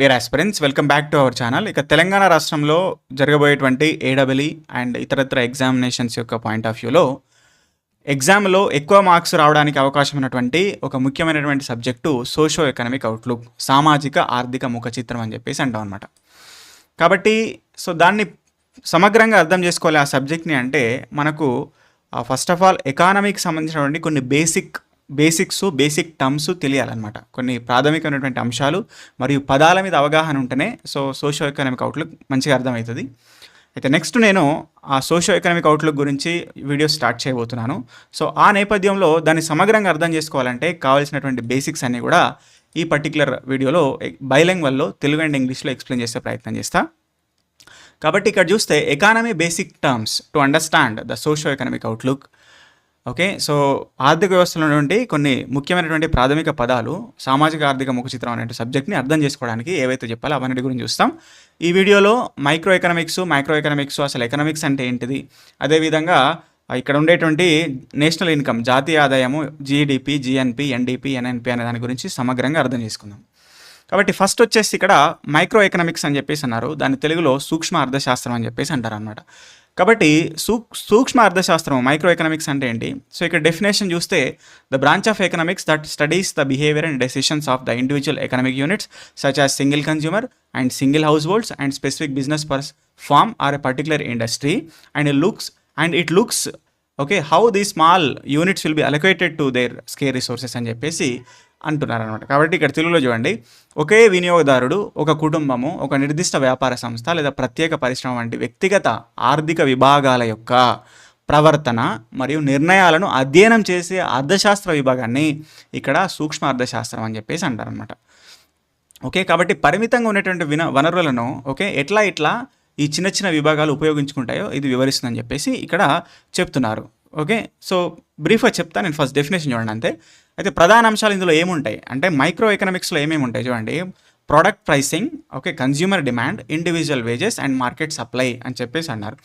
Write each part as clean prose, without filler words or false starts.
Dear aspirants, welcome back to our channel. ఇక తెలంగాణ రాష్ట్రంలో జరగబోయేటువంటి ఏడబ్ల్ఈ అండ్ ఇతరత్ర ఎగ్జామినేషన్స్ యొక్క పాయింట్ ఆఫ్ వ్యూలో ఎగ్జామ్లో ఎక్కువ మార్క్స్ రావడానికి అవకాశం ఉన్నటువంటి ఒక ముఖ్యమైనటువంటి సబ్జెక్టు సోషో ఎకనామిక్ అవుట్లుక్, సామాజిక ఆర్థిక ముఖ చిత్రం అని చెప్పేసి అంటాం అనమాట. కాబట్టి దాన్ని సమగ్రంగా అర్థం చేసుకోవాలి ఆ సబ్జెక్ట్ని అంటే మనకు ఫస్ట్ ఆఫ్ ఆల్ ఎకానమీకి సంబంధించినటువంటి కొన్ని బేసిక్ టర్మ్స్ తెలియాలన్నమాట. కొన్ని ప్రాథమికమైనటువంటి అంశాలు మరియు పదాల మీద అవగాహన ఉంటేనే సోషో ఎకనామిక్ అవుట్లుక్ మంచిగా అర్థమవుతుంది. అయితే నెక్స్ట్ నేను ఆ సోషో ఎకనామిక్ అవుట్లుక్ గురించి వీడియో స్టార్ట్ చేయబోతున్నాను. ఆ నేపథ్యంలో దాన్ని సమగ్రంగా అర్థం చేసుకోవాలంటే కావాల్సినటువంటి బేసిక్స్ అన్నీ కూడా ఈ పర్టికులర్ వీడియోలో బైలింగ్వల్లో తెలుగు అండ్ ఇంగ్లీష్లో ఎక్స్ప్లెయిన్ చేసే ప్రయత్నం చేస్తా. కాబట్టి ఇక్కడ చూస్తే economy basic terms to understand the socio economic outlook. Okay, ఆర్థిక వ్యవస్థలో ఉన్నటువంటి కొన్ని ముఖ్యమైనటువంటి ప్రాథమిక పదాలు సామాజిక ఆర్థిక ముఖ చిత్రం అనే సబ్జెక్ట్ని అర్థం చేసుకోవడానికి ఏవైతే చెప్పాలో అవన్నీ గురించి చూస్తాం. ఈ వీడియోలో మైక్రో ఎకనామిక్స్ అసలు ఎకనామిక్స్ అంటే ఏంటిది, అదేవిధంగా ఇక్కడ ఉండేటువంటి నేషనల్ ఇన్కమ్, జాతీయ ఆదాయము, జీడిపి, జిఎన్పి, ఎన్డిపి, ఎన్ఎన్పి అనే దాని గురించి సమగ్రంగా అర్థం చేసుకుందాం. కాబట్టి ఫస్ట్ వచ్చేసి ఇక్కడ మైక్రో ఎకనామిక్స్ అని చెప్పేసి అన్నారు, దాన్ని తెలుగులో సూక్ష్మ అర్థశాస్త్రం అని చెప్పేసి అంటారు అనమాట. కాబట్టి సూక్ష్మ అర్థశాస్త్రం మైక్రో ఎకనామిక్స్ అంటే ఏంటి? ఇక్కడ డెఫినేషన్ చూస్తే the branch of economics that studies the behaviour and decisions of the individual economic units such as single consumer and single households and specific business firm or a particular industry and it looks okay how the small units will be allocated to their scarce resources అని చెప్పేసి అంటున్నారు అనమాట. కాబట్టి ఇక్కడ తెలుగులో చూడండి, ఒకే వినియోగదారుడు, ఒక కుటుంబము, ఒక నిర్దిష్ట వ్యాపార సంస్థ లేదా ప్రత్యేక పరిశ్రమ వంటి వ్యక్తిగత ఆర్థిక విభాగాల యొక్క ప్రవర్తన మరియు నిర్ణయాలను అధ్యయనం చేసే అర్థశాస్త్ర విభాగాన్ని ఇక్కడ సూక్ష్మ అర్థశాస్త్రం అని చెప్పేసి అంటారనమాట. ఓకే, కాబట్టి పరిమితంగా ఉన్నటువంటి వనరులను ఎట్లా ఈ చిన్న విభాగాలు ఉపయోగించుకుంటాయో ఇది వివరిస్తుందని చెప్పేసి ఇక్కడ చెప్తున్నారు. ఓకే, బ్రీఫ్గా చెప్తా. నేను ఫస్ట్ డెఫినేషన్ చూడండి అంతే. అయితే ప్రధాన అంశాలు ఇందులో ఏముంటాయి అంటే మైక్రో ఎకనామిక్స్లో ఏమేమి ఉంటాయి చూడండి. Product pricing, consumer demand, individual wages and market supply అని చెప్పేసి అన్నారు.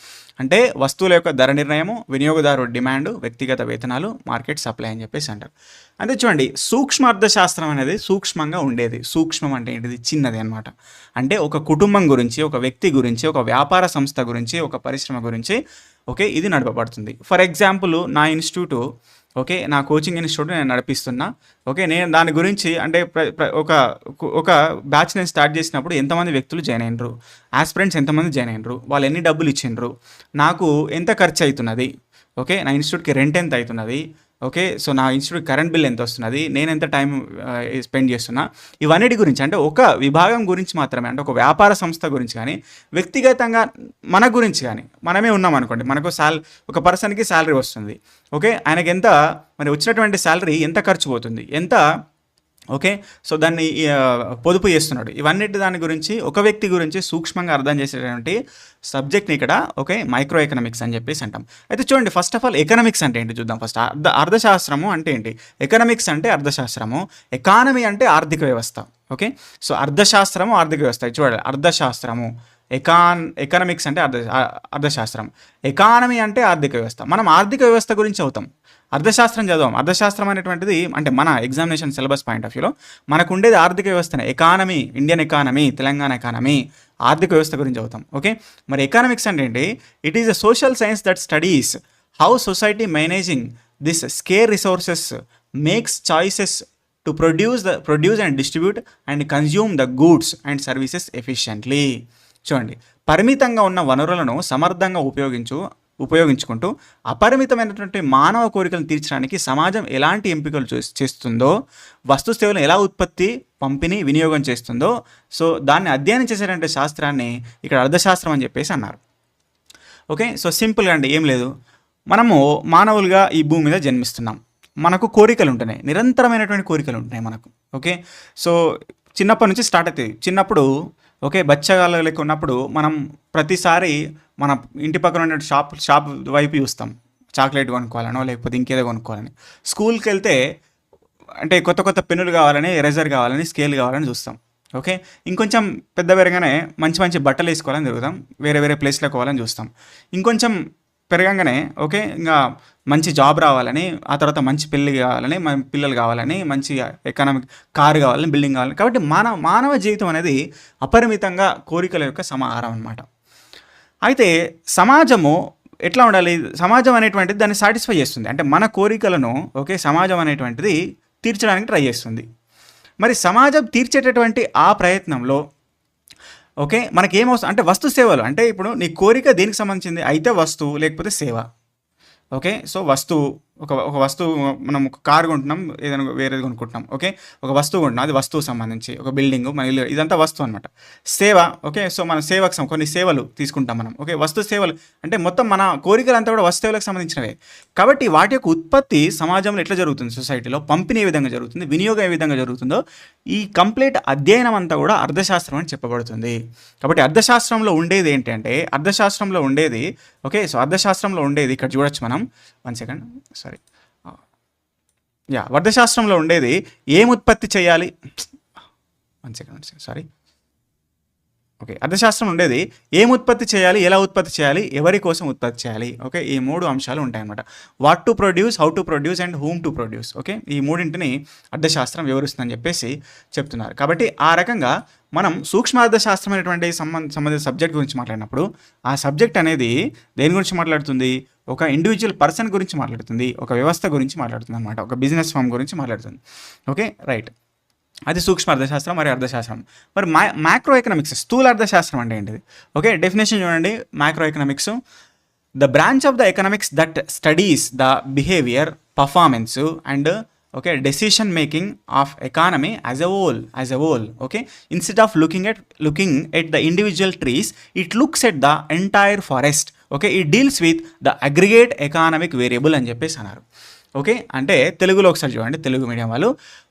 అంటే వస్తువుల యొక్క ధర నిర్ణయము, వినియోగదారు డిమాండ్, వ్యక్తిగత వేతనాలు, మార్కెట్ సప్లై అని చెప్పేసి అంటారు. అంటే చూడండి, సూక్ష్మ అర్థశాస్త్రం అనేది సూక్ష్మంగా ఉండేది. సూక్ష్మం అంటే ఏంటిది? చిన్నది అనమాట. అంటే ఒక కుటుంబం గురించి, ఒక వ్యక్తి గురించి, ఒక వ్యాపార సంస్థ గురించి, ఒక పరిశ్రమ గురించి ఇది నడపబడుతుంది. ఫర్ ఎగ్జాంపుల్ నా ఇన్స్టిట్యూటు, నా కోచింగ్ ఇన్స్టిట్యూట్ నేను నడిపిస్తున్నా. నేను దాని గురించి అంటే ఒక బ్యాచ్ నేను స్టార్ట్ చేసినప్పుడు ఎంతమంది వ్యక్తులు జాయిన్ అయినరు, ఆస్పిరెంట్స్ ఎంతమంది జాయిన్ అయినరు, వాళ్ళు ఎన్ని డబ్బులు ఇచ్చిండ్రు, నాకు ఎంత ఖర్చు అవుతున్నది, నా ఇన్స్టిట్యూట్కి రెంట్ ఎంత అవుతున్నది, నా ఇన్స్టిట్యూట్ కరెంట్ బిల్ ఎంత వస్తున్నది, నేను ఎంత టైం స్పెండ్ చేస్తున్నా, ఇవన్నిటి గురించి అంటే ఒక విభాగం గురించి మాత్రమే, అంటే ఒక వ్యాపార సంస్థ గురించి కానీ వ్యక్తిగతంగా మన గురించి కానీ మనమే ఉన్నాం అనుకోండి, మనకు ఒక పర్సన్కి శాలరీ వస్తుంది. ఆయనకి ఎంత మరి వచ్చినటువంటి శాలరీ ఎంత ఖర్చు పోతుంది, ఎంత దాన్ని పొదుపు చేస్తున్నాడు, ఇవన్నిటి దాని గురించి ఒక వ్యక్తి గురించి సూక్ష్మంగా అర్థం చేసేటువంటి సబ్జెక్ట్ని ఇక్కడ మైక్రో ఎకనామిక్స్ అని చెప్పేసి అంటాం. అయితే చూడండి, ఫస్ట్ ఆఫ్ ఆల్ ఎకనామిక్స్ అంటే ఏంటి చూద్దాం. ఫస్ట్ అర్థశాస్త్రము అంటే ఏంటి? ఎకనామిక్స్ అంటే అర్థశాస్త్రము, ఎకానమీ ఆర్థిక వ్యవస్థ. అర్థశాస్త్రము ఆర్థిక వ్యవస్థ. చూడండి, అర్థశాస్త్రము, ఎకనామిక్స్ అంటే అర్థశాస్త్రం, ఎకానమీ అంటే ఆర్థిక వ్యవస్థ. మనం ఆర్థిక వ్యవస్థ గురించి అవుతాం, అర్థశాస్త్రం చదవం. అర్థశాస్త్రం అనేటువంటిది అంటే మన ఎగ్జామినేషన్ సిలబస్ పాయింట్ ఆఫ్ వ్యూలో మనకు ఉండేది ఆర్థిక వ్యవస్థనే. Economy, Indian economy, Telangana economy, ఆర్థిక వ్యవస్థ గురించి అవుతాం. మరి ఎకనామిక్స్ అంటే ఏంటి? It is a social science that studies how society managing this scarce resources makes choices to produce and distribute and consume the goods and services efficiently. చూడండి, పరిమితంగా ఉన్న వనరులను సమర్థంగా ఉపయోగించుకుంటూ అపరిమితమైనటువంటి మానవ కోరికలను తీర్చడానికి సమాజం ఎలాంటి ఎంపికలు చేస్తుందో, వస్తు సేవలను ఎలా ఉత్పత్తి, పంపిణీ, వినియోగం చేస్తుందో దాన్ని అధ్యయనం చేసేటువంటి శాస్త్రాన్ని ఇక్కడ అర్థశాస్త్రం అని చెప్పేసి అన్నారు. సింపుల్గా అండి, ఏం లేదు, మనము మానవులుగా ఈ భూమి మీద జన్మిస్తున్నాం. మనకు కోరికలు ఉంటున్నాయి, నిరంతరమైనటువంటి కోరికలు ఉంటున్నాయి మనకు. చిన్నప్పటి నుంచి స్టార్ట్ అవుతుంది. చిన్నప్పుడు బచ్చగాళ్ళ లెక్క ఉన్నప్పుడు మనం ప్రతిసారి మన ఇంటి పక్కన ఉన్న షాప్ వైపు చూస్తాం, చాక్లెట్ కొనుక్కోవాలనో లేకపోతే ఇంకేదో కొనుక్కోవాలని. స్కూల్కి వెళ్తే అంటే కొత్త పెన్నులు కావాలని, ఎరేజర్ కావాలని, స్కేల్ కావాలని చూస్తాం. ఇంకొంచెం పెద్ద పెరగానే మంచి బట్టలు వేసుకోవాలని తిరుగుతాం, వేరే ప్లేస్లోకి పోవాలని చూస్తాం. ఇంకొంచెం పెరగంగానే ఓకే ఇంకా మంచి జాబ్ రావాలని, ఆ తర్వాత మంచి పెళ్ళి కావాలని, పిల్లలు కావాలని, మంచి ఎకనామిక్ కారు కావాలని, బిల్డింగ్ కావాలని. కాబట్టి మానవ జీవితం అనేది అపరిమితంగా కోరికల యొక్క సమాహారం అనమాట. అయితే సమాజము ఎట్లా ఉండాలి? సమాజం అనేటువంటిది దాన్ని సాటిస్ఫై చేస్తుంది. అంటే మన కోరికలను ఓకే సమాజం అనేటువంటిది తీర్చడానికి ట్రై చేస్తుంది. మరి సమాజం తీర్చేటటువంటి ఆ ప్రయత్నంలో ఓకే మనకేమవసరం అంటే వస్తు సేవలు. అంటే ఇప్పుడు నీ కోరిక దేనికి సంబంధించింది? అయితే వస్తువు లేకపోతే సేవ. ఓకే సో వస్తువు ఒక వస్తువు, మనం ఒక కారు కొంటున్నాం, ఏదైనా వేరేది కొనుక్కుంటున్నాం. ఓకే ఒక వస్తువు కొంటున్నాం, అది వస్తువు సంబంధించి ఒక బిల్డింగ్, మన ఇల్లు, ఇదంతా వస్తువు అనమాట. సేవ ఓకే సో మన సేవకు కొన్ని సేవలు తీసుకుంటాం మనం. ఓకే వస్తు సేవలు అంటే మొత్తం మన కోరికలంతా కూడా వస్తు సేవలకు సంబంధించినవే. కాబట్టి వాటి యొక్క ఉత్పత్తి సమాజంలో ఎట్లా జరుగుతుంది, సొసైటీలో పంపిణీ ఏ విధంగా జరుగుతుంది, వినియోగం ఏ విధంగా జరుగుతుందో ఈ కంప్లీట్ అధ్యయనం అంతా కూడా అర్థశాస్త్రం అని చెప్పబడుతుంది. కాబట్టి అర్థశాస్త్రంలో ఉండేది ఏంటంటే అర్థశాస్త్రంలో ఉండేది ఓకే సో అర్థశాస్త్రంలో ఉండేది ఇక్కడ చూడొచ్చు మనం. 1 సెకండ్ సారీ అర్థశాస్త్రంలో ఉండేది ఏం ఉత్పత్తి చేయాలి. 1 సెకండ్ సారీ ఓకే అర్థశాస్త్రం ఉండేది ఏం ఉత్పత్తి చేయాలి, ఎలా ఉత్పత్తి చేయాలి, ఎవరి కోసం ఉత్పత్తి చేయాలి. ఓకే ఈ 3 అంశాలు ఉంటాయన్నమాట. What to produce, how to produce and whom to produce. Okay ఈ మూడింటిని అర్థశాస్త్రం వివరిస్తుందని చెప్పేసి చెప్తున్నారు. కాబట్టి ఆ రకంగా మనం సూక్ష్మ అర్థశాస్త్రం అనేటువంటి సంబంధిత సబ్జెక్ట్ గురించి మాట్లాడినప్పుడు ఆ సబ్జెక్ట్ అనేది దేని గురించి మాట్లాడుతుంది? ఒక ఇండివిజువల్ పర్సన్ గురించి మాట్లాడుతుంది, ఒక వ్యవస్థ గురించి మాట్లాడుతుంది అనమాట, ఒక బిజినెస్ ఫామ్ గురించి మాట్లాడుతుంది. ఓకే రైట్, అది సూక్ష్మ అర్థశాస్త్రం మరియు అర్థశాస్త్రం. మరి మ్యాక్రో ఎకనామిక్స్, స్థూల అర్థశాస్త్రం అంటే ఏంటిది? ఓకే డెఫినేషన్ చూడండి. Macro economics the branch of the economics that studies the behaviour, performance and okay decision making of economy as a whole. Okay instead of looking at the individual trees, it looks at the entire forest. Okay it deals with the aggregate economic variable అని చెప్పేసి అన్నారు. Okay అంటే తెలుగులో ఒకసారి చూడండి, Telugu medium వాళ్ళు.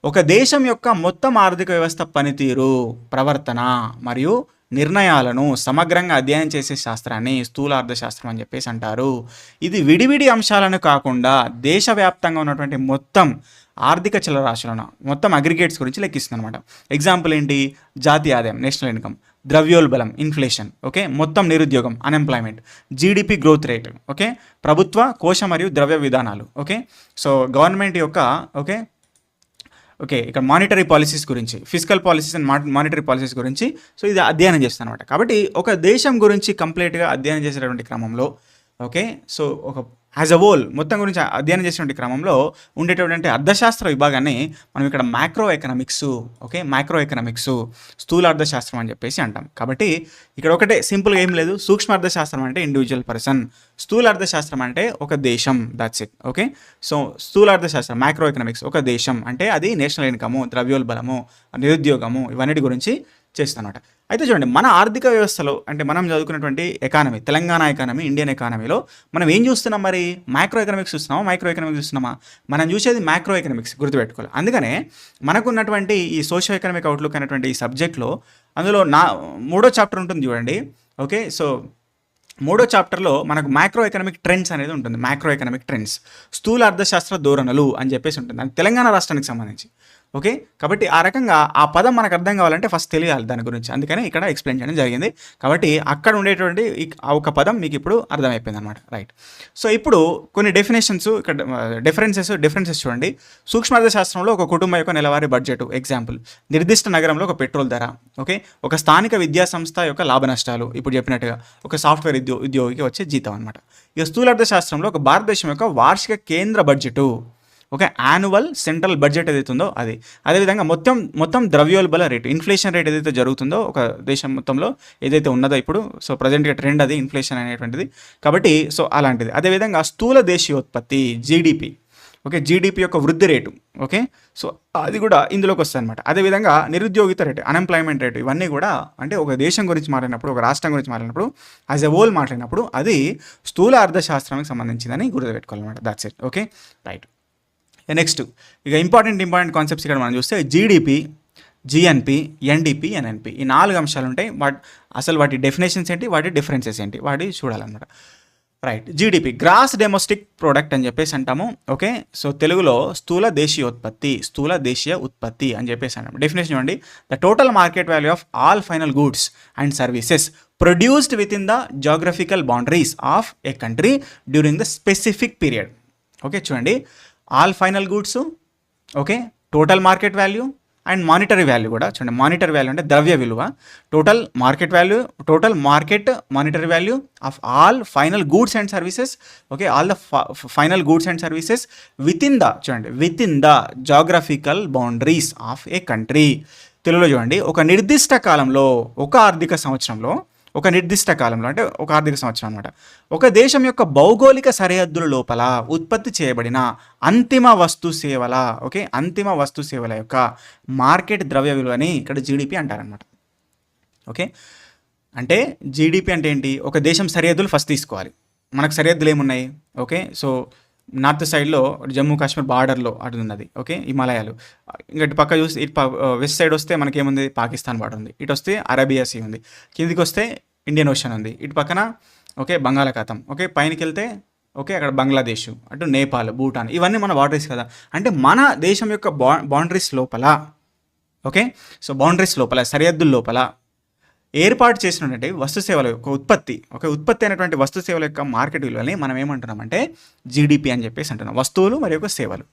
ఒక దేశం యొక్క మొత్తం ఆర్థిక వ్యవస్థ పనితీరు, ప్రవర్తన మరియు నిర్ణయాలను సమగ్రంగా అధ్యయనం చేసే శాస్త్రాన్ని స్థూల అర్థశాస్త్రం అని చెప్పేసి అంటారు. ఇది విడివిడి అంశాలను కాకుండా దేశవ్యాప్తంగా ఉన్నటువంటి మొత్తం ఆర్థిక చలరాశులను, మొత్తం అగ్రిగేట్స్ గురించి లెక్కిస్తుంది అనమాట. ఎగ్జాంపుల్ ఏంటి? జాతీయ ఆదాయం, నేషనల్ ఇన్కమ్, ద్రవ్యోల్బలం, ఇన్ఫ్లేషన్, ఓకే మొత్తం నిరుద్యోగం, unemployment, GDP growth rate, okay ప్రభుత్వ కోశ మరియు ద్రవ్య విధానాలు, ఓకే సో గవర్నమెంట్ యొక్క ఓకే ఇక్కడ మానిటరీ పాలసీస్ గురించి, physical policies and monetary policies గురించి సో ఇది అధ్యయనం చేస్తాను అనమాట. కాబట్టి ఒక దేశం గురించి కంప్లీట్గా అధ్యయనం చేసేటువంటి క్రమంలో ఓకే సో ఒక యాజ్ అ హోల్ మొత్తం గురించి అధ్యయనం చేసినటువంటి క్రమంలో ఉండేటటువంటి అర్థశాస్త్ర విభాగాన్ని మనం ఇక్కడ మ్యాక్రో ఎకనామిక్స్ స్థూల అర్థశాస్త్రం అని చెప్పేసి అంటాం. కాబట్టి ఇక్కడ ఒకటే సింపుల్గా ఏం లేదు. సూక్ష్మ అర్థశాస్త్రం అంటే ఇండివిజువల్ పర్సన్, స్థూల అర్థశాస్త్రం అంటే ఒక దేశం, దాట్స్ ఇట్. ఓకే సో స్థూల అర్థశాస్త్రం మ్యాక్రో ఎకనామిక్స్ ఒక దేశం అంటే అది నేషనల్ ఇన్కము, ద్రవ్యోల్బలము, నిరుద్యోగము ఇవన్నిటి గురించి చేస్తానమాట. అయితే చూడండి మన ఆర్థిక వ్యవస్థలో అంటే మనం చదువుకున్నటువంటి ఎకానమీ, తెలంగాణ ఎకానమీ, ఇండియన్ ఎకానమీలో మనం ఏం చూస్తున్నాం? మరి మ్యాక్రో ఎకనామిక్స్ చూస్తున్నామా, మైక్రో ఎకనామిక్స్ చూస్తున్నామా? మనం చూసేది మ్యాక్రో ఎకనామిక్స్, గుర్తుపెట్టుకోవాలి. అందుకనే మనకున్నటువంటి ఈ సోషియో ఎకనామిక్ అవుట్లుక్ అనేటువంటి ఈ సబ్జెక్ట్లో అందులో 3వ చాప్టర్ ఉంటుంది చూడండి. ఓకే సో 3వ చాప్టర్లో మనకు మ్యాక్రో ఎకనామిక్ ట్రెండ్స్ అనేది ఉంటుంది. మ్యాక్రో ఎకనామిక్ ట్రెండ్స్, స్థూల అర్థశాస్త్ర ధోరణులు అని చెప్పేసి ఉంటుంది. అది తెలంగాణ రాష్ట్రానికి సంబంధించి. ఓకే కాబట్టి ఆ రకంగా ఆ పదం మనకు అర్థం కావాలంటే ఫస్ట్ తెలియాలి దాని గురించి. అందుకని ఇక్కడ ఎక్స్ప్లెయిన్ చేయడం జరిగింది. కాబట్టి అక్కడ ఉండేటువంటి ఒక పదం మీకు ఇప్పుడు అర్థమైపోయింది అనమాట. రైట్. సో ఇప్పుడు కొన్ని డెఫినేషన్స్, ఇక్కడ డిఫరెన్సెస్ చూడండి. సూక్ష్మ అర్థశాస్త్రంలో ఒక కుటుంబం యొక్క నెలవారీ బడ్జెట్, ఎగ్జాంపుల్ నిర్దిష్ట నగరంలో ఒక పెట్రోల్ ధర, ఓకే ఒక స్థానిక విద్యా సంస్థ యొక్క లాభ నష్టాలు, ఇప్పుడు చెప్పినట్టుగా ఒక సాఫ్ట్వేర్ ఉద్యోగికి వచ్చే జీతం అనమాట. ఇక స్థూల అర్థశాస్త్రంలో ఒక భారతదేశం యొక్క వార్షిక కేంద్ర budget, okay annual central budget ఏదైతే ఉందో అది. అదేవిధంగా మొత్తం ద్రవ్యోల్బల రేటు, ఇన్ఫ్లేషన్ రేట్ ఏదైతే జరుగుతుందో ఒక దేశం మొత్తంలో ఏదైతే ఉన్నదో ఇప్పుడు సో ప్రజెంట్గా ట్రెండ్ అది ఇన్ఫ్లేషన్ అనేటువంటిది. కాబట్టి సో అలాంటిది. అదేవిధంగా స్థూల దేశీయోత్పత్తి, జీడిపి, ఓకే జీడిపి యొక్క వృద్ధి రేటు, ఓకే సో అది కూడా ఇందులోకి వస్తుంది అనమాట. అదేవిధంగా నిరుద్యోగిత రేటు, అన్ఎంప్లాయ్మెంట్ రేటు, ఇవన్నీ కూడా అంటే ఒక దేశం గురించి మాట్లాడినప్పుడు, ఒక రాష్ట్రం గురించి మాట్లాడినప్పుడు, యాజ్ ఎ హోల్ మాట్లాడినప్పుడు అది స్థూల అర్థశాస్త్రానికి సంబంధించిందని గుర్తుపెట్టుకోవాలన్నమాట. That's it. Okay right. Next ఇక ఇంపార్టెంట్ కాన్సెప్ట్స్ ఇక్కడ మనం చూస్తే జీడిపి, జిఎన్పి, ఎన్డిపి, ఎన్ఎన్పి ఈ 4 అంశాలు ఉంటాయి. అసలు వాటి డెఫినేషన్స్ ఏంటి, వాటి డిఫరెన్సెస్ ఏంటి, వాటి చూడాలన్నమాట. Right. GDP gross domestic product అని చెప్పేసి అంటాము. ఓకే, సో తెలుగులో స్థూల దేశీయ ఉత్పత్తి అని చెప్పేసి అంటాము. డెఫినేషన్ చూడండి, the total market value of all final goods and services produced within the geographical boundaries of a country during the specific period. Okay, చూడండి, all final goods, okay, total market value and monetary value కూడా చూడండి. Monetary value అంటే ద్రవ్య విలువ, total market monetary value of all final goods and services. Okay, all the final goods and services within the geographical boundaries of a country. తెలుగులో చూడండి, ఒక నిర్దిష్ట కాలంలో అంటే ఒక ఆర్థిక సంవత్సరం అనమాట, ఒక దేశం యొక్క భౌగోళిక సరిహద్దుల లోపల ఉత్పత్తి చేయబడిన అంతిమ వస్తు సేవల యొక్క మార్కెట్ ద్రవ్య విలువని ఇక్కడ జీడిపి అంటారనమాట. ఓకే, అంటే జీడిపి అంటే ఏంటి? ఒక దేశం సరిహద్దులు ఫస్ట్ తీసుకోవాలి. మనకు సరిహద్దులు ఏమున్నాయి? ఓకే, సో నార్త్ సైడ్లో జమ్మూ కాశ్మీర్ బార్డర్లో అటు ఉన్నది. ఓకే, హిమాలయాలు. ఇంకా ఇటు పక్క చూస్తే వెస్ట్ సైడ్ వస్తే మనకేముంది? పాకిస్తాన్ బార్డర్ ఉంది. ఇటు వస్తే అరేబియా సీ ఉంది. కిందికి వస్తే ఇండియన్ ఓషన్ ఉంది. ఇటు పక్కన ఓకే బంగాళాఖాతం. ఓకే, పైనకి వెళ్తే ఓకే అక్కడ బంగ్లాదేశ్, అటు నేపాల్, భూటాన్, ఇవన్నీ మన బార్డరీస్ కదా. అంటే మన దేశం యొక్క బౌండరీస్ లోపల, ఓకే, సో బౌండరీస్ లోపల, సరిహద్దుల లోపల ఏర్పాటు చేసినటువంటి వస్తు సేవల యొక్క ఉత్పత్తి అయినటువంటి వస్తు సేవల యొక్క మార్కెట్ విలువని మనం ఏమంటున్నామంటే జీడిపి అని చెప్పేసి అంటున్నాం. వస్తువులు మరియు ఒక సేవలు.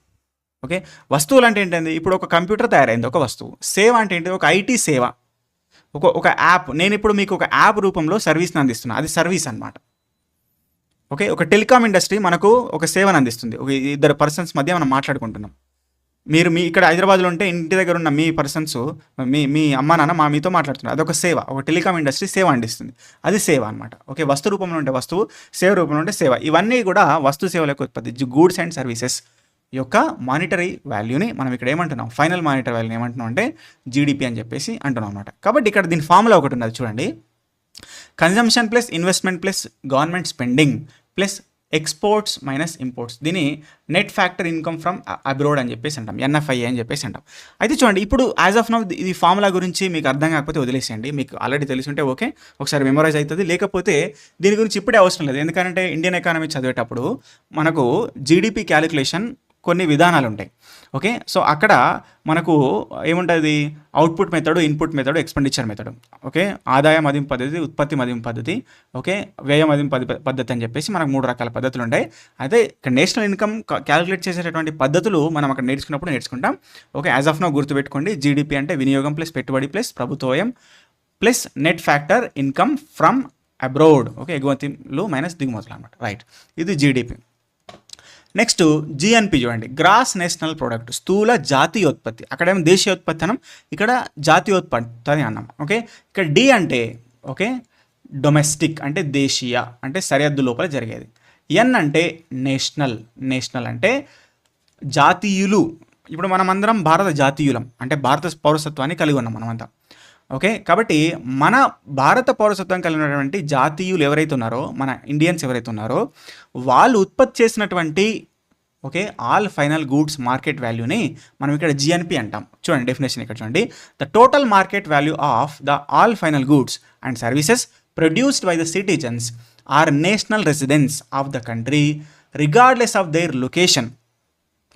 ఓకే, వస్తువులు అంటే ఏంటండి? ఇప్పుడు ఒక కంప్యూటర్ తయారైంది, ఒక వస్తువు. సేవ అంటే ఏంటి? ఒక ఐటీ సేవ, ఒక యాప్. నేను ఇప్పుడు మీకు ఒక యాప్ రూపంలో సర్వీస్ని అందిస్తున్నాను, అది సర్వీస్ అనమాట. ఓకే, ఒక టెలికాం ఇండస్ట్రీ మనకు ఒక సేవను అందిస్తుంది. ఒక ఇద్దరు పర్సన్స్ మధ్య మనం మాట్లాడుకుంటున్నాం. మీ ఇక్కడ హైదరాబాద్లో ఉంటే ఇంటి దగ్గర ఉన్న మీ పర్సన్స్, మీ అమ్మా నాన్న మీతో మాట్లాడుతున్నారు, అదొక సేవ. ఒక టెలికాం ఇండస్ట్రీ సేవ అందిస్తుంది, అది సేవ అనమాట. ఓకే, వస్తు రూపంలో ఉంటే వస్తువు, సేవ రూపంలో ఉంటే సేవ. ఇవన్నీ కూడా వస్తు సేవల యొక్క ఉత్పత్తి. గూడ్స్ అండ్ సర్వీసెస్ యొక్క మానిటరీ వాల్యూని మనం ఇక్కడ ఏమంటున్నాం? ఫైనల్ మానిటరీ వాల్యూని ఏమంటున్నాం అంటే జీడిపి అని చెప్పేసి అంటున్నాం అనమాట. కాబట్టి ఇక్కడ దీని ఫార్ములా ఒకటి ఉన్నది చూడండి, consumption plus investment plus government spending plus exports minus imports. దీని net factor income from abroad అని చెప్పేసి అంటాం, NFI అని చెప్పేసి అంటాం. అయితే చూడండి, ఇప్పుడు యాజ్ ఆఫ్ నౌ ఇది ఫార్ములా గురించి మీకు అర్థం కాకపోతే వదిలేసేయండి. మీకు ఆల్రెడీ తెలిసి ఉంటే ఓకే, ఒకసారి మెమరైజ్ అవుతుంది. లేకపోతే దీని గురించి ఇప్పుడే అవసరం లేదు. ఎందుకంటే ఇండియన్ ఎకానమీ చదివేటప్పుడు మనకు జీడిపి క్యాలిక్యులేషన్ కొన్ని విధానాలు ఉంటాయి. ఓకే, సో అక్కడ మనకు ఏముంటుంది? Output method, input method, expenditure method. Okay, ఆదాయ మదింపు పద్ధతి, ఉత్పత్తి మదింపు పద్ధతి, ఓకే, వ్యయ మదింపు పద్ధతి అని చెప్పేసి మనకు 3 రకాల పద్ధతులు ఉంటాయి. అయితే ఇక్కడ నేషనల్ ఇన్కమ్ క్యాలిక్యులేట్ చేసేటటువంటి పద్ధతులు మనం అక్కడ నేర్చుకుంటాం. ఓకే, యాజ్ ఆఫ్ నో గుర్తుపెట్టుకోండి, జీడిపి అంటే వినియోగం ప్లస్ పెట్టుబడి ప్లస్ ప్రభుత్వ వ్యయం plus net factor income from abroad. Okay, ఎగుమతులు మైనస్ దిగుమతులు అనమాట. రైట్, ఇది జీడిపి. నెక్స్ట్ GNP చూడండి, గ్రాస్ నేషనల్ ప్రోడక్ట్, స్థూల జాతీయోత్పత్తి. అక్కడేమో దేశీయోత్పత్తి అన్నాం, ఇక్కడ జాతీయోత్పత్తి అని అన్నాం. ఓకే, ఇక్కడ D అంటే ఓకే డొమెస్టిక్ అంటే దేశీయ, అంటే సరిహద్దు లోపల జరిగేది. N అంటే నేషనల్ అంటే జాతీయులు. ఇప్పుడు మనమందరం భారత జాతీయులం, అంటే భారత పౌరసత్వాన్ని కలిగి ఉన్నాం మనమంతా. ఓకే, కాబట్టి మన భారత పౌరసత్వం కలిగినటువంటి జాతీయులు ఎవరైతే ఉన్నారో, మన ఇండియన్స్ ఎవరైతే ఉన్నారో, వాళ్ళు ఉత్పత్తి చేసినటువంటి okay all final goods market వాల్యూని మనం ఇక్కడ GNP అంటాం. చూడండి డెఫినేషన్ ఇక్కడ చూడండి, the total market value of the all final goods and services produced by the citizens or national residents of the country regardless of their location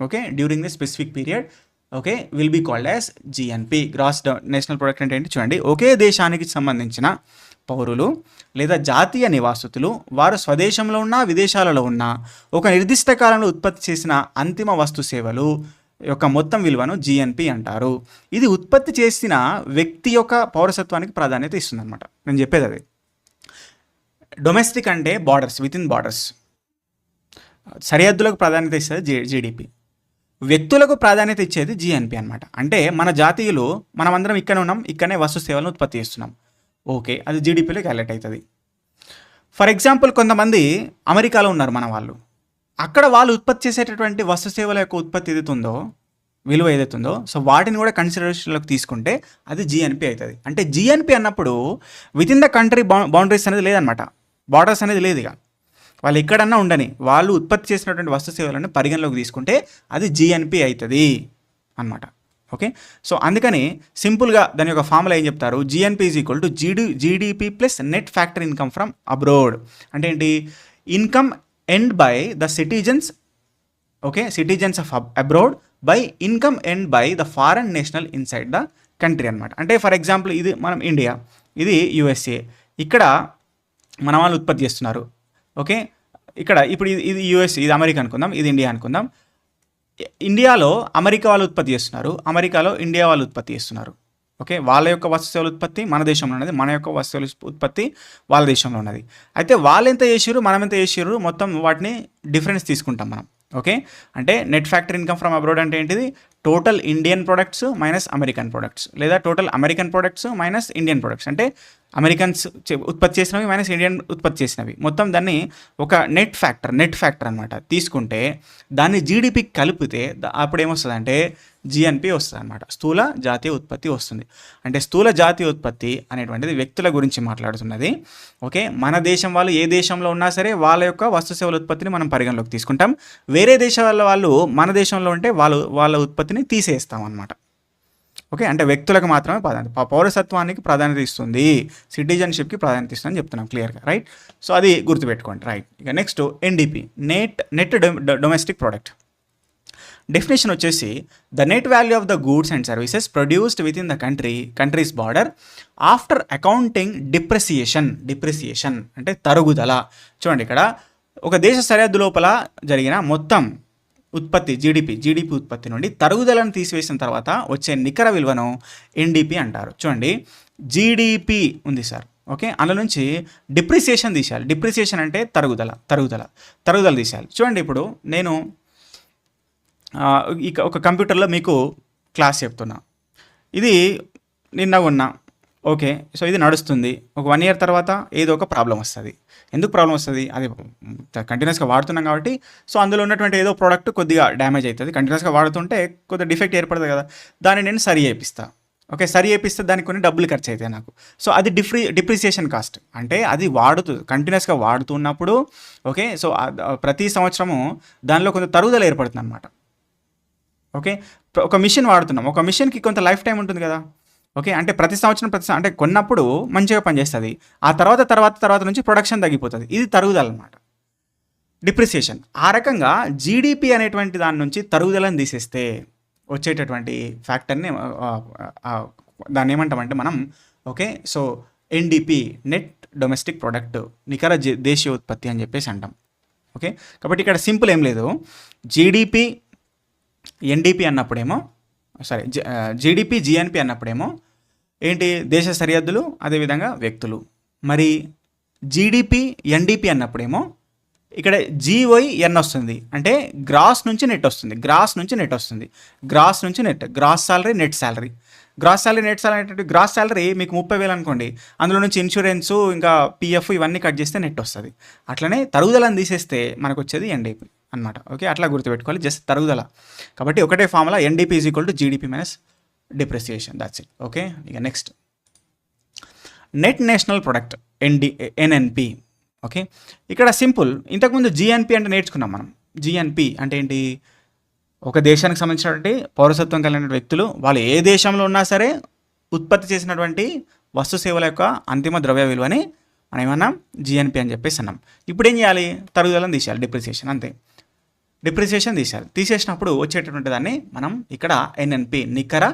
okay during the specific period okay will be called as GNP. Gross national product అంటే ఏంటి చూడండి, ఒకే దేశానికి సంబంధించిన పౌరులు లేదా జాతీయ నివాసితులు వారు స్వదేశంలో ఉన్న విదేశాలలో ఉన్న ఒక నిర్దిష్ట కాలంలో ఉత్పత్తి చేసిన అంతిమ వస్తు సేవలు యొక్క మొత్తం విలువను GNP అంటారు. ఇది ఉత్పత్తి చేసిన వ్యక్తి యొక్క పౌరసత్వానికి ప్రాధాన్యత ఇస్తుంది అనమాట. నేను చెప్పేది అది. డొమెస్టిక్ అంటే బార్డర్స్, విత్ ఇన్ బార్డర్స్, సరిహద్దులకు ప్రాధాన్యత ఇస్తుంది GDP. వ్యక్తులకు ప్రాధాన్యత ఇచ్చేది GNP అనమాట. అంటే మన జాతీయులు మనమందరం ఇక్కడ ఉన్నాం, ఇక్కడనే వస్తు సేవలను ఉత్పత్తి చేస్తున్నాం, ఓకే అది GDPలో క్యాలిక్యులేట్ అవుతుంది. ఫర్ ఎగ్జాంపుల్ కొంతమంది అమెరికాలో ఉన్నారు మన వాళ్ళు, అక్కడ వాళ్ళు ఉత్పత్తి చేసేటటువంటి వస్తు సేవల యొక్క ఉత్పత్తి ఏదైతుందో విలువ ఏదైతుందో సో వాటిని కూడా కన్సిడరేషన్లోకి తీసుకుంటే అది GNP అవుతుంది. అంటే GNP అన్నప్పుడు with in the country boundaries అనేది లేదనమాట, బార్డర్స్ అనేది లేదు. ఇక వాళ్ళు ఎక్కడన్నా ఉండని వాళ్ళు ఉత్పత్తి చేసినటువంటి వస్తు సేవలను పరిగణలోకి తీసుకుంటే అది GNP అవుతుంది అనమాట. ఓకే, సో అందుకని సింపుల్గా దాని యొక్క ఫార్ములా ఏం చెప్తారు, GNP is equal to GDP plus net factor income from abroad. అంటే ఏంటి, income end by the citizens, okay, citizens of abroad by income end by the foreign national inside the country అనమాట. అంటే for example ఇది మనం India, ఇది USA, ఇక్కడ మన వాళ్ళు ఉత్పత్తి చేస్తున్నారు. ఓకే, ఇక్కడ ఇప్పుడు ఇది యుఎస్, ఇది అమెరికా అనుకుందాం, ఇది ఇండియా అనుకుందాం. ఇండియాలో అమెరికా వాళ్ళు ఉత్పత్తి చేస్తున్నారు, అమెరికాలో ఇండియా వాళ్ళు ఉత్పత్తి చేస్తున్నారు. ఓకే, వాళ్ళ యొక్క వస్తువుల ఉత్పత్తి మన దేశంలో ఉన్నది, మన యొక్క వస్తువుల ఉత్పత్తి వాళ్ళ దేశంలో ఉన్నది. అయితే వాళ్ళు ఎంత చేసిర్రు, మనం ఎంత చేసిర్రు, మొత్తం వాటిని డిఫరెన్స్ తీసుకుంటాం మనం. ఓకే, అంటే net factory income from abroad అంటే ఏంటిది, total Indian products minus American products, లేదా total American products minus Indian products, అంటే అమెరికన్స్ ఉత్పత్తి చేసినవి మైనస్ ఇండియన్ ఉత్పత్తి చేసినవి, మొత్తం దాన్ని ఒక నెట్ ఫ్యాక్టర్ అనమాట తీసుకుంటే, దాన్ని జీడిపికి కలిపితే అప్పుడు ఏమొస్తుంది అంటే జిఎన్పి వస్తుంది అనమాట, స్థూల జాతీయ ఉత్పత్తి వస్తుంది. అంటే స్థూల జాతీయ ఉత్పత్తి అనేటువంటిది వ్యక్తుల గురించి మాట్లాడుతున్నది. ఓకే, మన దేశం వాళ్ళు ఏ దేశంలో ఉన్నా సరే వాళ్ళ యొక్క వస్తు సేవల ఉత్పత్తిని మనం పరిగణలోకి తీసుకుంటాం. వేరే దేశాల వాళ్ళు మన దేశంలో ఉంటే వాళ్ళ ఉత్పత్తిని తీసేస్తాం అనమాట. ఓకే, అంటే వ్యక్తులకు మాత్రమే ప్రాధాన్యత, పౌరసత్వానికి ప్రాధాన్యత ఇస్తుంది, సిటిజన్షిప్కి ప్రాధాన్యత ఇస్తుంది అని చెప్తున్నాం క్లియర్గా, రైట్. సో అది గుర్తుపెట్టుకోండి, రైట్. ఇక next NDP, net domestic product. Definition వచ్చేసి the net value of the goods and services produced within the countries border after accounting depreciation అంటే తరుగుదల. చూడండి, ఇక్కడ ఒక దేశ సరిహద్దు లోపల జరిగిన మొత్తం ఉత్పత్తి జీడిపి ఉత్పత్తి నుండి తరుగుదలను తీసివేసిన తర్వాత వచ్చే నికర విలువను ఎన్డిపి అంటారు. చూడండి, జీడిపి ఉంది సార్, ఓకే, అందులో నుంచి డిప్రిసియేషన్ తీసేయాలి. డిప్రిసియేషన్ అంటే తరుగుదల తీసేయాలి. చూడండి, ఇప్పుడు నేను ఇక ఒక కంప్యూటర్లో మీకు క్లాస్ చెప్తున్నా, ఇది నిన్న ఉన్నా, ఓకే, సో ఇది నడుస్తుంది. ఒక 1 year తర్వాత ఏదో ఒక ప్రాబ్లం వస్తుంది. ఎందుకు ప్రాబ్లం వస్తుంది, అది కంటిన్యూస్గా వాడుతున్నాం కాబట్టి. సో అందులో ఉన్నటువంటి ఏదో ప్రోడక్ట్ కొద్దిగా డ్యామేజ్ అవుతుంది, కంటిన్యూస్గా వాడుతుంటే కొద్దిగా డిఫెక్ట్ ఏర్పడుతుంది కదా, దాన్ని నేను సరి చేయిస్తా. ఓకే, సరి చేయిస్తే దానికి కొన్ని డబ్బులు ఖర్చు అవుతాయి నాకు. సో అది డిప్రిసియేషన్ కాస్ట్, అంటే అది కంటిన్యూస్గా వాడుతున్నప్పుడు, ఓకే, సో ప్రతి సంవత్సరము దానిలో కొంత తరుగుదల ఏర్పడుతుంది అనమాట. ఓకే, ఒక మిషన్ వాడుతున్నాం, ఒక మిషన్కి కొంత లైఫ్ టైం ఉంటుంది కదా. ఓకే, అంటే ప్రతి సంవత్సరం అంటే కొన్నప్పుడు మంచిగా పనిచేస్తుంది, ఆ తర్వాత నుంచి ప్రొడక్షన్ తగ్గిపోతుంది, ఇది తరుగుదల అనమాట, డిప్రిసియేషన్. ఆ రకంగా జీడిపి అనేటువంటి దాని నుంచి తరుగుదలను తీసేస్తే వచ్చేటటువంటి ఫ్యాక్టర్ని దాన్ని ఏమంటామంటే మనం, okay, so NDP, net domestic product, నికర దేశీయ ఉత్పత్తి అని చెప్పేసి అంటాం. ఓకే, కాబట్టి ఇక్కడ సింపుల్ ఏం లేదు, జీడిపి ఎన్డిపి అన్నప్పుడేమో, సారీ, జీడిపి జిఎన్పి అన్నప్పుడేమో ఏంటి, దేశ సరిహద్దులు, అదేవిధంగా వ్యక్తులు. మరి జీడిపి ఎన్డిపి అన్నప్పుడేమో ఇక్కడ GYN వస్తుంది, అంటే గ్రాస్ నుంచి నెట్ వస్తుంది, గ్రాస్ నుంచి net, gross salary, net salary. Gross salary మీకు 30,000 అనుకోండి, అందులో నుంచి ఇన్సూరెన్సు ఇంకా పిఎఫ్ ఇవన్నీ కట్ చేస్తే నెట్ వస్తుంది. అట్లనే తరుగుదలను తీసేస్తే మనకు వచ్చేది ఎన్డిపి అనమాట. ఓకే, అట్లా గుర్తుపెట్టుకోవాలి, జస్ట్ తరుగుదల. కాబట్టి ఒకటే formula, NDP is equal to GDP minus depreciation, that's it. Okay, ఇక next net national product, NNP. Okay, ఇక్కడ సింపుల్, ఇంతకుముందు జిఎన్పి అంటే నేర్చుకున్నాం మనం. జిఎన్పి అంటే ఏంటి, ఒక దేశానికి సంబంధించినటువంటి పౌరసత్వం కలిగిన వ్యక్తులు వాళ్ళు ఏ దేశంలో ఉన్నా సరే ఉత్పత్తి చేసినటువంటి వస్తు సేవల యొక్క అంతిమ ద్రవ్య విలువని మనం ఏమన్నాం, జిఎన్పి అని చెప్పేసి అన్నాం. ఇప్పుడు ఏం చేయాలి, తరుగుదలను తీసేయాలి, డిప్రిసియేషన్, అంతే. డిప్రిసియేషన్ తీసేసినప్పుడు వచ్చేటటువంటి దాన్ని మనం ఇక్కడ ఎన్ఎన్పి, నికర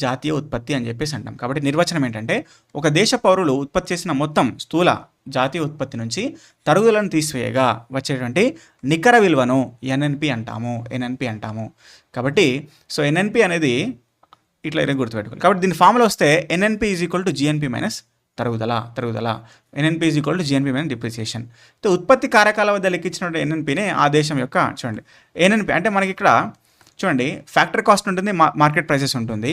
జాతీయ ఉత్పత్తి అని చెప్పేసి అంటాం. కాబట్టి నిర్వచనం ఏంటంటే, ఒక దేశ పౌరులు ఉత్పత్తి చేసిన మొత్తం స్థూల జాతీయ ఉత్పత్తి నుంచి తరుగుదలను తీసివేయగా వచ్చేటువంటి నికర విలువను ఎన్ఎన్పి అంటాము. కాబట్టి సో ఎన్ఎన్పి అనేది ఇట్లా గుర్తుపెట్టుకోవాలి. కాబట్టి దీని ఫార్ములా వస్తే NNP is equal to GNP minus తరుగుదల. NNP is equal to GNP minus depreciation. ఉత్పత్తి కారకాల వద్ద లెక్కించిన ఎన్ఎన్పినే ఆ దేశం యొక్క, చూడండి ఎన్ఎన్పి అంటే మనకి ఇక్కడ చూడండి ఫ్యాక్టరీ కాస్ట్ ఉంటుంది, మార్కెట్ ప్రైసెస్ ఉంటుంది.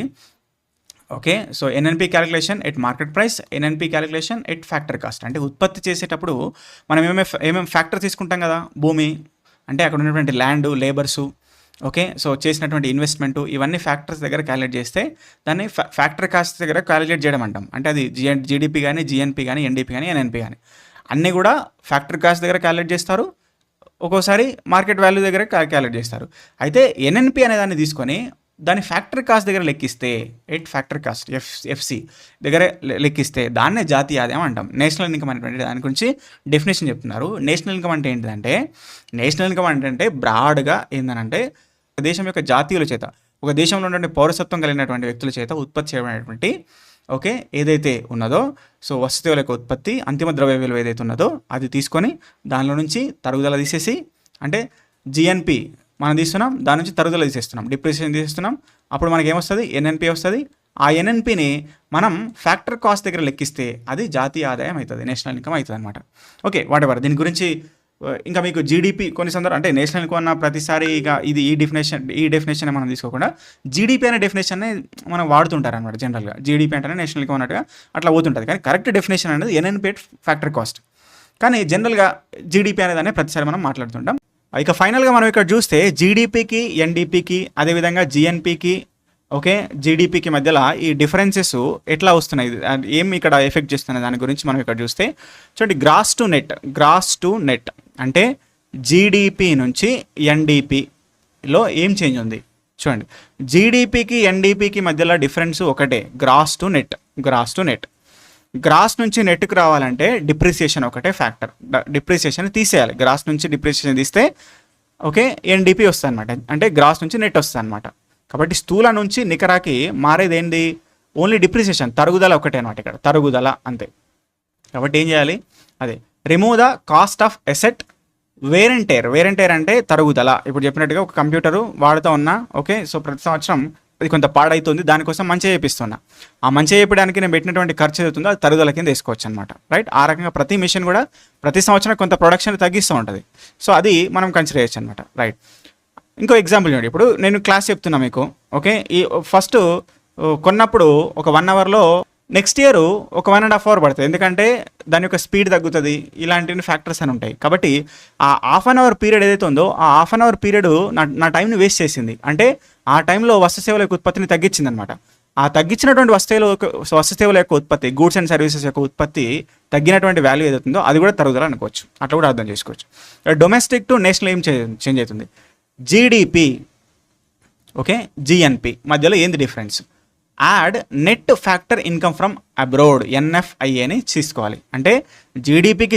Okay, so NNP calculation at market price, NNP calculation at factory cost. అంటే ఉత్పత్తి చేసేటప్పుడు మనం ఏమేమి ఫ్యాక్టర్ తీసుకుంటాం కదా, భూమి అంటే అక్కడ ఉన్నటువంటి ల్యాండ్, లేబర్సు, ఓకే, సో చేసినటువంటి ఇన్వెస్ట్మెంటు, ఇవన్నీ ఫ్యాక్టర్స్ దగ్గర క్యాలిక్యులేట్ చేస్తే దాన్ని ఫ్యాక్టరీ కాస్ట్ దగ్గర క్యాలిక్యులేట్ చేయడం అంటాం. అంటే అది జీడిపి కానీ, జిఎన్పి కానీ, ఎన్డిపి కానీ, ఎన్ఎన్పి కానీ అన్నీ కూడా ఫ్యాక్టరీ కాస్ట్ దగ్గర క్యాలిక్యులేట్ చేస్తారు, ఒక్కోసారి మార్కెట్ వాల్యూ దగ్గర క్యాలిక్యులేట్ చేస్తారు. అయితే ఎన్ఎన్పి అనే దాన్ని తీసుకొని దాని ఫ్యాక్టరీ కాస్ట్ దగ్గర లెక్కిస్తే ఫ్యాక్టరీ కాస్ట్ ఎఫ్సి దగ్గర లెక్కిస్తే దాన్నే జాతీయ ఆదాయం అంటాం. నేషనల్ ఇన్కమ్ అనేటువంటి దాని గురించి డెఫినేషన్ చెప్తున్నారు. నేషనల్ ఇన్కమ్ అంటే ఏంటిదంటే, నేషనల్ ఇన్కమ్ అంటే బ్రాడ్గా ఏంటంటే ఒక దేశం యొక్క జాతీయుల చేత, ఒక దేశంలో ఉన్నటువంటి పౌరసత్వం కలిగినటువంటి వ్యక్తుల చేత ఉత్పత్తి చేయబడినటువంటి ఓకే ఏదైతే ఉన్నదో, సో వస్తువుల యొక్క ఉత్పత్తి, అంతిమ ద్రవ్య విలువ ఏదైతే ఉన్నదో అది తీసుకొని దానిలో నుంచి తరుగుదల తీసేసి, అంటే జిఎన్పి మనం తీస్తున్నాం, దాని నుంచి తరుగుదల తీసేస్తున్నాం, డిప్రిసియేషన్ తీసేస్తున్నాం, అప్పుడు మనకి ఏమొస్తుంది, ఎన్ఎన్పి వస్తుంది. ఆ ఎన్ఎన్పిని మనం ఫ్యాక్టర్ కాస్ట్ దగ్గర లెక్కిస్తే అది జాతీయ ఆదాయం అవుతుంది, నేషనల్ ఇన్కమ్ అవుతుంది అనమాట. Okay whatever. దీని గురించి ఇంకా మీకు జీడిపి కొన్ని సందర్భం అంటే నేషనల్ ఇన్కమ్ అన్న ప్రతిసారి ఇక ఇది ఈ డెఫినేషన్ మనం తీసుకోకుండా జీడిపి అనే డెఫినేషన్ని మనం వాడుతుంటారు అనమాట. జనరల్గా జీడిపి అంటేనే నేషనల్ ఇన్కమ్ అన్నట్టుగా అట్లా పోతుంటుంది, కానీ కరెక్ట్ డెఫినేషన్ అనేది ఎన్ఎన్పి ఫ్యాక్టర్ కాస్ట్. కానీ జనరల్గా జీడిపి అనేదాన్ని ప్రతిసారి మనం మాట్లాడుతుంటాం. ఇక ఫైనల్గా మనం ఇక్కడ చూస్తే జీడిపికి, ఎన్డిపికి, అదేవిధంగా జిఎన్పికి, ఓకే జీడిపికి మధ్యలో ఈ డిఫరెన్సెస్ ఎట్లా వస్తున్నాయి, ఏం ఇక్కడ ఎఫెక్ట్ చేస్తున్నాయి దాని గురించి మనం ఇక్కడ చూస్తే చూడండి. గ్రాస్ టు నెట్ అంటే జీడిపి నుంచి ఎన్డిపిలో ఏం చేంజ్ ఉంది చూడండి. జీడిపికి ఎన్డిపికి మధ్యలో డిఫరెన్స్ ఒకటే, గ్రాస్ టు నెట్. గ్రాస్ నుంచి నెట్కి రావాలంటే డిప్రిసియేషన్ ఒకటే ఫ్యాక్టర్. డిప్రిసియేషన్ తీసేయాలి. గ్రాస్ నుంచి డిప్రిసియేషన్ తీస్తే ఓకే ఎన్డిపి వస్తుంది అనమాట, అంటే గ్రాస్ నుంచి నెట్ వస్తుంది అనమాట. కాబట్టి స్థూల నుంచి నికరాకి మారేది ఏంటి, ఓన్లీ డిప్రిసియేషన్, తరుగుదల ఒకటే అనమాట, ఇక్కడ తరుగుదల అంతే. కాబట్టి ఏం చేయాలి, అదే remove the cost of asset wear and tear అంటే తరుగుదల. ఇప్పుడు చెప్పినట్టుగా ఒక కంప్యూటరు వాడుతూ ఉన్నా, ఓకే సో ప్రతి సంవత్సరం అది కొంత పాడవుతుంది, దానికోసం మంచిగా చేపిస్తున్నా, ఆ మంచిగా చేయడానికి నేను పెట్టినటువంటి ఖర్చు ఏదవుతుందో అది తరుగుదల కింద వేసుకోవచ్చు అనమాట, రైట్. ఆ రకంగా ప్రతి మిషన్ కూడా ప్రతి సంవత్సరం కొంత ప్రొడక్షన్ తగ్గిస్తూ ఉంటుంది, సో అది మనం కన్సిడర్ చేయొచ్చు అనమాట, రైట్. ఇంకో ఎగ్జాంపుల్ చూడండి. ఇప్పుడు నేను క్లాస్ చెప్తున్నా మీకు, ఓకే ఈ ఫస్ట్ కొన్నప్పుడు ఒక 1 అవర్లో నెక్స్ట్ ఇయర్ ఒక 1.5 అవర్ పడుతుంది, ఎందుకంటే దాని యొక్క స్పీడ్ తగ్గుతుంది, ఇలాంటి ఫ్యాక్టర్స్ అని ఉంటాయి. కాబట్టి ఆ ½ అవర్ పీరియడ్ ఏదైతే ఉందో ఆ ½ అవర్ పీరియడ్ నా టైంని వేస్ట్ చేసింది, అంటే ఆ టైంలో వస్తు సేవల యొక్క ఉత్పత్తిని తగ్గించింది అనమాట. ఆ తగ్గించినటువంటి వస్తు సేవల యొక్క ఉత్పత్తి, గూడ్స్ అండ్ సర్వీసెస్ యొక్క ఉత్పత్తి తగ్గినటువంటి వాల్యూ ఏదైతుందో అది కూడా తరుగుదల అనుకోవచ్చు, అట్లా కూడా అర్థం చేసుకోవచ్చు. డొమెస్టిక్ టు నేషనల్ ఏం చేంజ్ అవుతుంది, జీడిపి ఓకే జిఎన్పి మధ్యలో ఏంది difference, add net factor income from abroad ఎన్ఎఫ్ఐఏని తీసుకోవాలి. అంటే జీడిపికి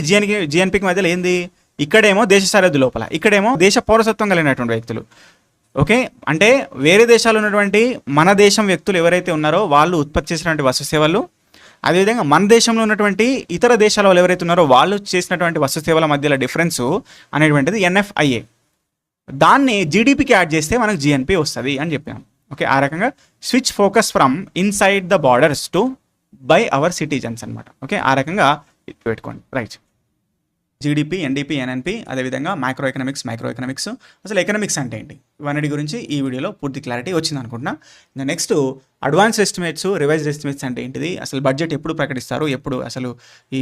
జిఎన్పికి మధ్యలో ఏంది, ఇక్కడేమో దేశ సరిహద్దు లోపల, ఇక్కడేమో దేశ పౌరసత్వం కలిగినటువంటి వ్యక్తులు, ఓకే అంటే వేరే దేశాలు ఉన్నటువంటి మన దేశం వ్యక్తులు ఎవరైతే ఉన్నారో వాళ్ళు ఉత్పత్తి చేసినటువంటి వస్తు సేవలు, అదేవిధంగా మన దేశంలో ఉన్నటువంటి ఇతర దేశాల వాళ్ళు ఎవరైతే ఉన్నారో వాళ్ళు చేసినటువంటి వస్తు సేవల మధ్యలో డిఫరెన్స్ అనేటువంటిది ఎన్ఎఫ్ఐఏ. దాన్ని జీడిపికి యాడ్ చేస్తే మనకు జిఎన్పి వస్తుంది అని చెప్పాం. ఓకే ఆ రకంగా switch focus from inside the borders to by our citizens అనమాట. ఓకే ఆ రకంగా పెట్టుకోండి, రైట్. జీడిపి, ఎన్డిపి, ఎన్ఎన్పి, అదేవిధంగా మైక్రో ఎకనామిక్స్, అసలు ఎకనామిక్స్ అంటే ఏంటి, ఇవన్నీ గురించి ఈ వీడియోలో పూర్తి క్లారిటీ వచ్చింది అనుకుంటున్నా. ఇంకా next advance estimates, revised estimates అంటే ఏంటిది, అసలు బడ్జెట్ ఎప్పుడు ప్రకటిస్తారు, ఎప్పుడు అసలు ఈ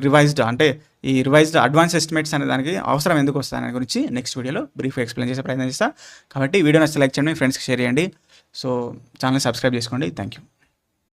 రివైజ్డ్ అడ్వాన్స్ ఎస్టిమేట్స్ అనే దానికి అవసరం ఎందుకు వస్తుంది అనే గురించి నెక్స్ట్ వీడియోలో బ్రీఫ్గా ఎక్స్ప్లెయిన్ చేసే ప్రయత్నం చేస్తాను. కాబట్టి వీడియోని లైక్ చేయండి, మీ ఫ్రెండ్స్కి షేర్ చేయండి, సో ఛానల్ సబ్స్క్రైబ్ చేసుకోండి. Thank you.